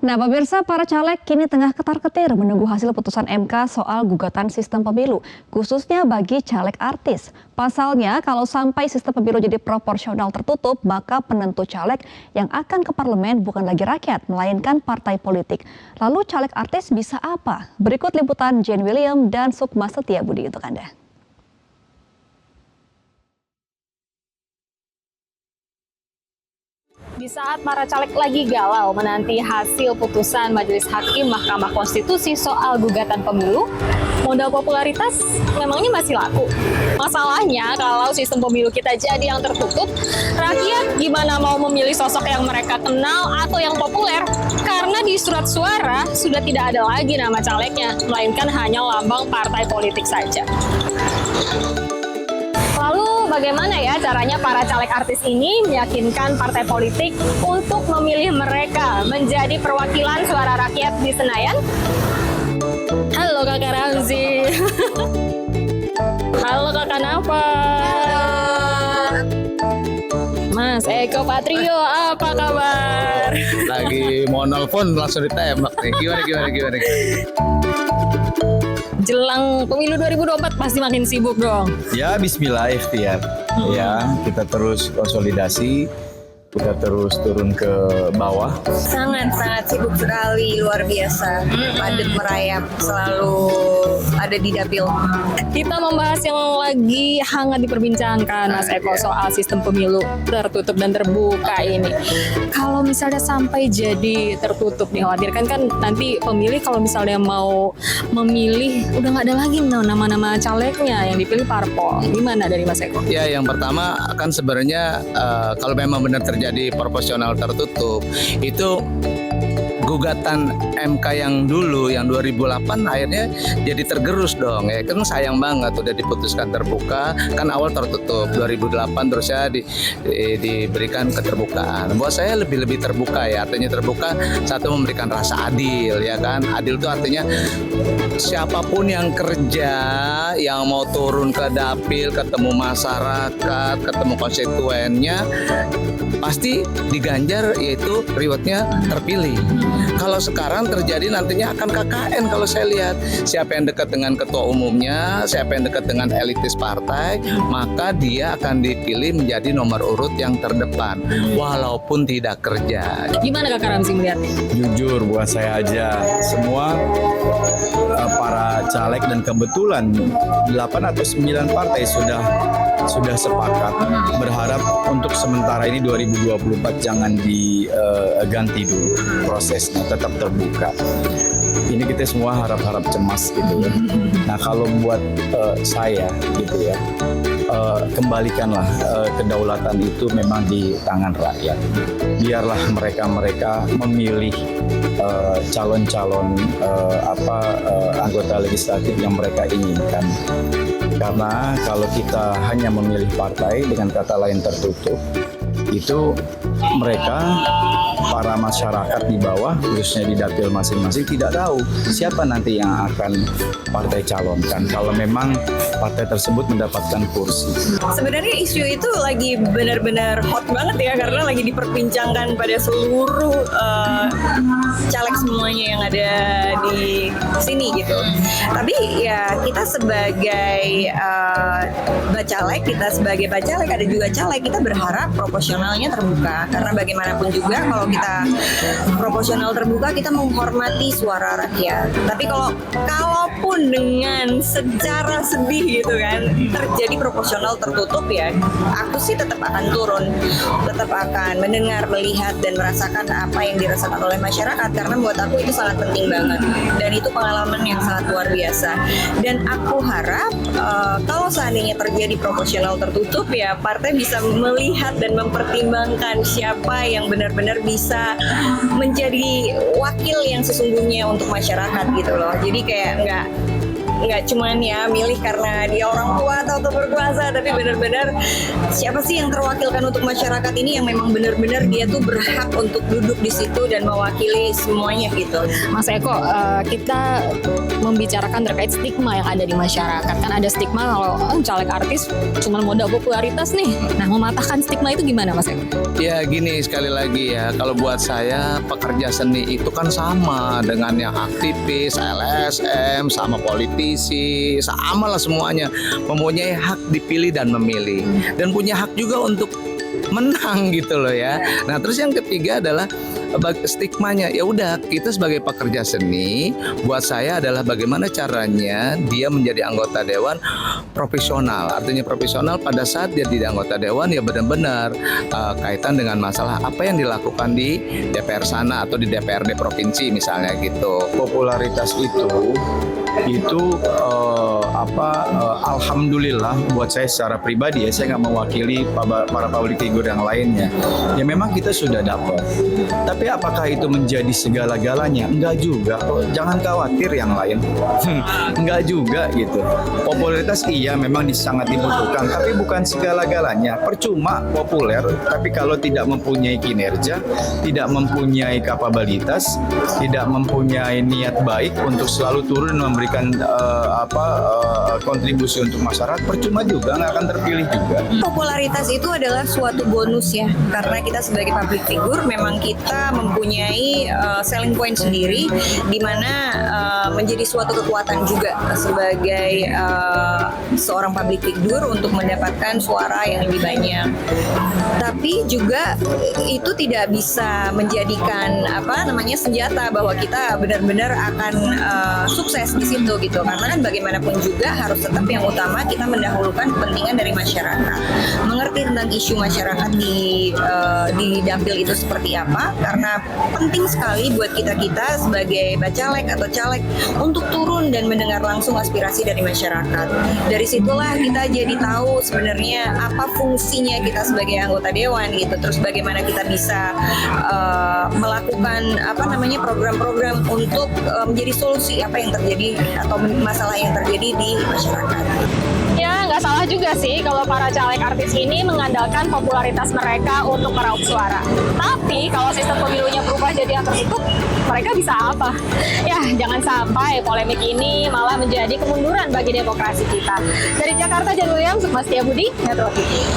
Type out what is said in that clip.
Nah, pemirsa, para caleg kini tengah ketar-ketir menunggu hasil putusan MK soal gugatan sistem pemilu, khususnya bagi caleg artis. Pasalnya, kalau sampai sistem pemilu jadi proporsional tertutup, maka penentu caleg yang akan ke parlemen bukan lagi rakyat, melainkan partai politik. Lalu caleg artis bisa apa? Berikut liputan Jane William dan Sukma Setiabudi untuk Anda. Di saat para caleg lagi galau menanti hasil putusan Majelis Hakim Mahkamah Konstitusi soal gugatan pemilu, modal popularitas memangnya masih laku. Masalahnya kalau sistem pemilu kita jadi yang tertutup, rakyat gimana mau memilih sosok yang mereka kenal atau yang populer? Karena di surat suara sudah tidak ada lagi nama calegnya, melainkan hanya lambang partai politik saja. Lalu bagaimana ya caranya para caleg artis ini meyakinkan partai politik untuk memilih mereka menjadi perwakilan suara rakyat di Senayan? Halo Kakak Ramzi. Halo Kakak Nafa. Mas Eko Patrio, apa kabar? Lagi mau nelfon langsung ditembak nih. Gimana? Jelang pemilu 2024 pasti makin sibuk dong. Ya bismillah ikhtiar. Ya, kita terus konsolidasi, kita terus turun ke bawah. Sangat sibuk sekali, luar biasa. Padat merayap, selalu ada di dapil. Kita membahas yang lagi hangat diperbincangkan, Mas Eko, soal sistem pemilu tertutup dan terbuka ini. Kalau misalnya sampai jadi tertutup, dikhawatirkan kan nanti pemilih kalau misalnya mau memilih, udah nggak ada lagi nama-nama calegnya yang dipilih parpol. Gimana dari Mas Eko? Ya, yang pertama kan sebenarnya kalau memang benar terjadi proporsional tertutup, itu gugatan MK yang dulu yang 2008 akhirnya jadi tergerus dong ya, kan sayang banget udah diputuskan terbuka, kan awal tertutup 2008 terus ya diberikan keterbukaan. Buat saya lebih terbuka ya, artinya terbuka satu memberikan rasa adil ya kan. Adil itu artinya siapapun yang kerja, yang mau turun ke dapil, ketemu masyarakat, ketemu konstituennya, pasti diganjar, yaitu rewardnya terpilih. Kalau sekarang terjadi nantinya akan KKN kalau saya lihat. Siapa yang dekat dengan ketua umumnya, siapa yang dekat dengan elitis partai, maka dia akan dipilih menjadi nomor urut yang terdepan, walaupun tidak kerja. Gimana Kakak Ramzi melihatnya? Jujur buat saya aja, semua para caleg dan kebetulan 8 atau 9 partai sudah sepakat berharap untuk sementara ini 2024 jangan diganti dulu prosesnya, tetap terbuka. Ini kita semua harap-harap cemas gitu ya. Nah kalau buat saya gitu ya, kembalikanlah kedaulatan itu memang di tangan rakyat. Biarlah mereka memilih calon-calon anggota legislatif yang mereka inginkan. Karena kalau kita hanya memilih partai dengan kata lain tertutup, itu mereka para masyarakat di bawah, khususnya di dapil masing-masing, tidak tahu siapa nanti yang akan partai calonkan kalau memang partai tersebut mendapatkan kursi. Sebenarnya isu itu lagi benar-benar hot banget ya, karena lagi diperbincangkan pada seluruh caleg semuanya yang ada di sini gitu. Tapi ya kita sebagai bacalek, kita sebagai bacalek, ada juga caleg, kita berharap proporsionalnya terbuka, karena bagaimanapun juga kalau kita proporsional terbuka, kita menghormati suara rakyat. Tapi kalaupun dengan secara sedih gitu kan terjadi proporsional tertutup, ya aku sih tetap akan turun, tetap akan mendengar, melihat dan merasakan apa yang dirasakan oleh masyarakat, karena buat aku itu sangat penting banget dan itu pengalaman yang sangat luar biasa. Dan aku harap kalau seandainya terjadi proporsional tertutup, ya partai bisa melihat dan mempertimbangkan siapa yang benar-benar bisa menjadi wakil yang sesungguhnya untuk masyarakat gitu loh. Jadi kayak nggak cuman ya milih karena dia orang tua atau berkuasa, tapi benar-benar siapa sih yang terwakilkan untuk masyarakat ini yang memang benar-benar dia tuh berhak untuk duduk di situ dan mewakili semuanya gitu. Mas Eko, kita membicarakan terkait stigma yang ada di masyarakat. Kan ada stigma kalau caleg artis cuma modal popularitas nih. Nah, mematahkan stigma itu gimana, Mas Eko? Ya gini, sekali lagi ya, kalau buat saya pekerja seni itu kan sama dengan yang aktivis, LSM, sama politisi, sama lah semuanya. Mempunyai hak dipilih dan memilih. Dan punya hak juga untuk menang gitu loh ya. Nah terus yang ketiga adalah stigmanya. Ya udah, kita sebagai pekerja seni, buat saya adalah bagaimana caranya dia menjadi anggota dewan profesional. Artinya profesional pada saat dia jadi anggota dewan ya benar-benar kaitan dengan masalah apa yang dilakukan di DPR sana atau di DPRD provinsi misalnya gitu. Popularitas itu alhamdulillah buat saya secara pribadi ya, saya nggak mewakili para public figure yang lainnya. Ya memang kita sudah dapat. Tapi apakah itu menjadi segala-galanya? Enggak juga. Jangan khawatir yang lain. Enggak juga gitu. Popularitas iya memang sangat dibutuhkan, tapi bukan segala-galanya. Percuma populer, tapi kalau tidak mempunyai kinerja, tidak mempunyai kapabilitas, tidak mempunyai niat baik untuk selalu turun dan memberikan kontribusi untuk masyarakat, percuma juga, nggak akan terpilih juga. Popularitas itu adalah suatu bonus ya, karena kita sebagai public figure memang kita mempunyai selling point sendiri, di mana menjadi suatu kekuatan juga sebagai seorang public figure untuk mendapatkan suara yang lebih banyak. Tapi juga itu tidak bisa menjadikan senjata bahwa kita benar-benar akan sukses di situ gitu, karena kan bagaimanapun juga harus tetap yang utama kita mendahulukan kepentingan dari masyarakat, mengerti tentang isu masyarakat di dapil itu seperti apa, karena penting sekali buat kita sebagai bacalek atau caleg untuk turun dan mendengar langsung aspirasi dari masyarakat. Dari situlah kita jadi tahu sebenarnya apa fungsinya kita sebagai anggota dewan gitu, terus bagaimana kita bisa melakukan program-program untuk menjadi solusi apa yang terjadi atau masalah yang terjadi di masyarakat. Ya, nggak salah juga sih kalau para caleg artis ini mengandalkan popularitas mereka untuk meraup suara. Tapi kalau sistem pemilunya berubah jadi yang tertutup, mereka bisa apa? Ya, jangan sampai polemik ini malah menjadi kemunduran bagi demokrasi kita. Dari Jakarta, Jan William, Sukma Setiabudi, Metro TV.